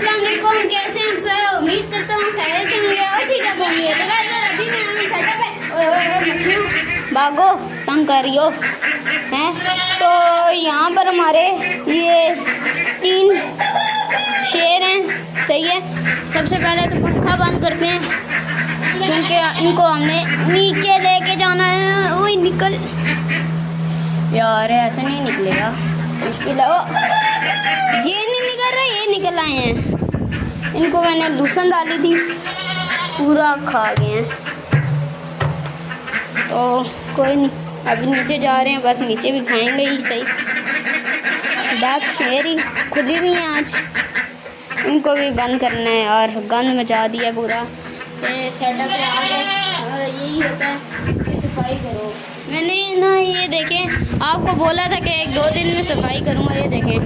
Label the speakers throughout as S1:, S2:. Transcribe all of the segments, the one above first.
S1: अस्सलाम वालेकुम, कैसे हैं आप सब? उम्मीद करता हूँ खैरियत से होंगे और ठीक ठाक होंगे। तो गाइस अभी मैं सेटअप है, ओए मक्खियाँ भागो, तंग कर रही हो हैं। तो यहाँ पर हमारे ये 3 शेर हैं, सही है। सबसे पहले तो पंखा बंद करते हैं क्योंकि इनको हमने नीचे लेके जाना है। ओए निकल यार, ऐसे नहीं निकलेगा, मुश्किल है। ये नहीं निकल रहा, ये निकल आए हैं। इनको मैंने लूसन डाली थी, पूरा खा गए हैं। तो कोई नहीं, अभी नीचे जा रहे हैं, बस नीचे भी खाएंगे ही सही। डाक शेरी खुली हुई हैं आज, इनको भी बंद करना है। और गंद मचा दिया पूरा। ये सेटअप पे आ गए, यही होता है कि सफाई करो। मैंने ना ये देखें, आपको बोला था कि 1-2 दिन में सफाई करूँगा। ये देखें,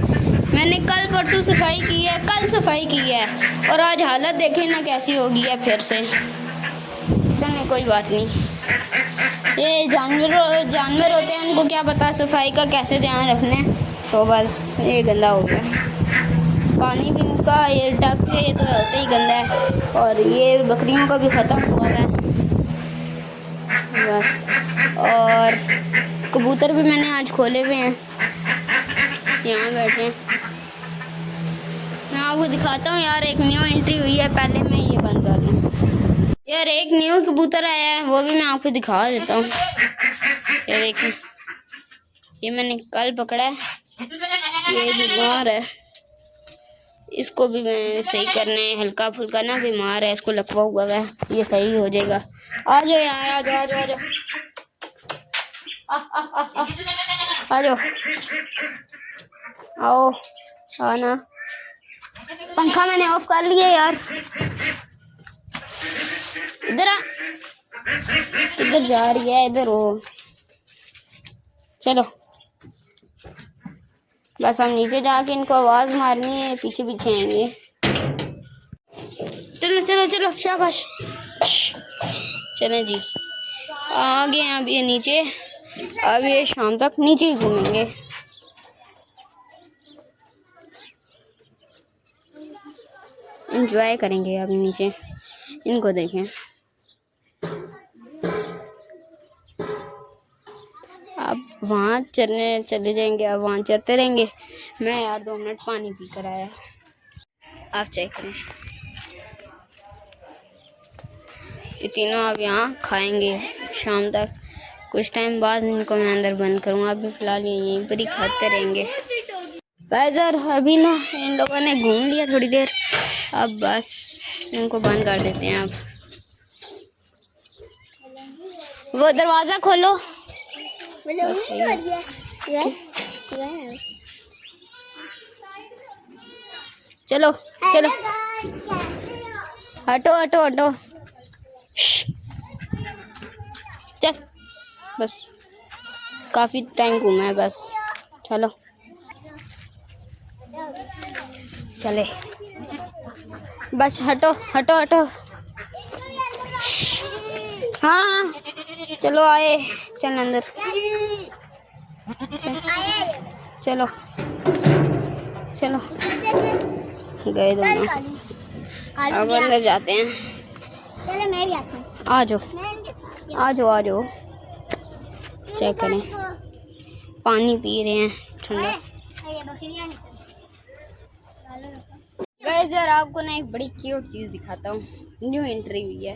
S1: मैंने कल परसों सफाई की है, कल सफाई की है, और आज हालत देखें ना कैसी हो गई है फिर से। चलिए कोई बात नहीं, ये जानवर होते हैं, उनको क्या पता सफाई का कैसे ध्यान रखना है। तो बस ये गंदा हो गया पानी भी इनका, ये डक से ये तो होते ही गंदा है। और ये बकरियों का भी ख़त्म हुआ है बस। और कबूतर भी मैंने आज खोले हुए हैं, यहाँ बैठे हैं। मैं आपको दिखाता हूँ यार, एक न्यू एंट्री हुई है। पहले मैं ये बंद कर लूँ यार, एक न्यू कबूतर आया है, वो भी मैं आपको दिखा देता हूँ। ये देखिए, ये मैंने कल पकड़ा है, ये बीमार है, इसको भी मैं सही करना है। हल्का फुल्का ना बीमार है, इसको लकवा हुआ है, ये सही हो जाएगा। आ जाओ यार, आ जाओ आ जाओ आ जाओ आ जाओ, आओ आना। पंखा मैंने ऑफ कर लिया यार, इधर आ, इधर जा रही है, इधर हो। चलो बस हम नीचे जाके इनको आवाज़ मारनी है, पीछे पीछे आएंगे। चलो चलो चलो, शाबाश। चलें जी, आ गए हैं अब ये नीचे। अब ये शाम तक नीचे ही घूमेंगे। एंजॉय करेंगे अब नीचे, इनको देखें। अब वहाँ चले जाएंगे, अब वहाँ चलते रहेंगे। मैं यार 2 मिनट पानी पी कर आया, आप चेक करें। ये तीनों अब यहाँ खाएंगे शाम तक। कुछ टाइम बाद इनको मैं अंदर बंद करूँगा, अभी फ़िलहाल यहीं पर ही खाते रहेंगे। सर अभी ना इन लोगों ने घूम लिया थोड़ी देर, अब बस इनको बंद कर देते हैं। अब वो दरवाज़ा खोलो। चलो चलो, हटो हटो हटो, चल बस, काफ़ी टाइम घूमा है बस, चलो चले, बस हटो हटो हटो। हाँ चलो आए, चल अंदर चलो चलो, गए दोनों, अब अंदर जाते हैं। आ जाओ आ जाओ आ जाओ, चेक करें, पानी पी रहे हैं ठंडा। गाइस यार आपको ना एक बड़ी क्यूट चीज़ दिखाता हूँ, न्यू एंट्री हुई है।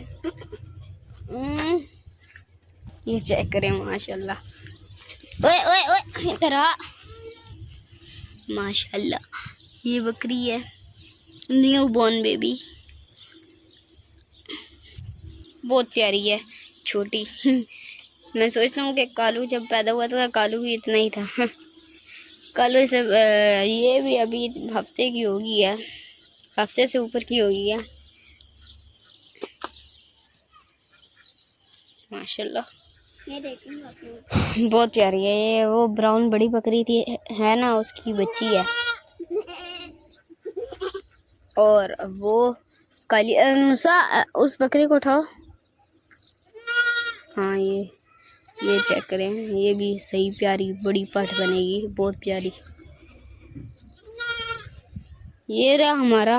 S1: ये चेक करें, माशाल्लाह। ओए ओए ओए, इधर आ, माशाल्लाह। ये बकरी है, न्यू बॉर्न बेबी, बहुत प्यारी है, छोटी। मैं सोचता हूँ कि कालू जब पैदा हुआ था, कालू भी इतना ही था। कालू से ये भी अभी हफ्ते की होगी है, हफ्ते से ऊपर की होगी है, माशाल्लाह। बहुत प्यारी है ये। वो ब्राउन बड़ी बकरी थी है ना, उसकी बच्ची है। और वो काली मूसा, उस बकरी को उठाओ। हाँ ये चेक करें, ये भी सही प्यारी बड़ी पट बनेगी, बहुत प्यारी। ये रहा हमारा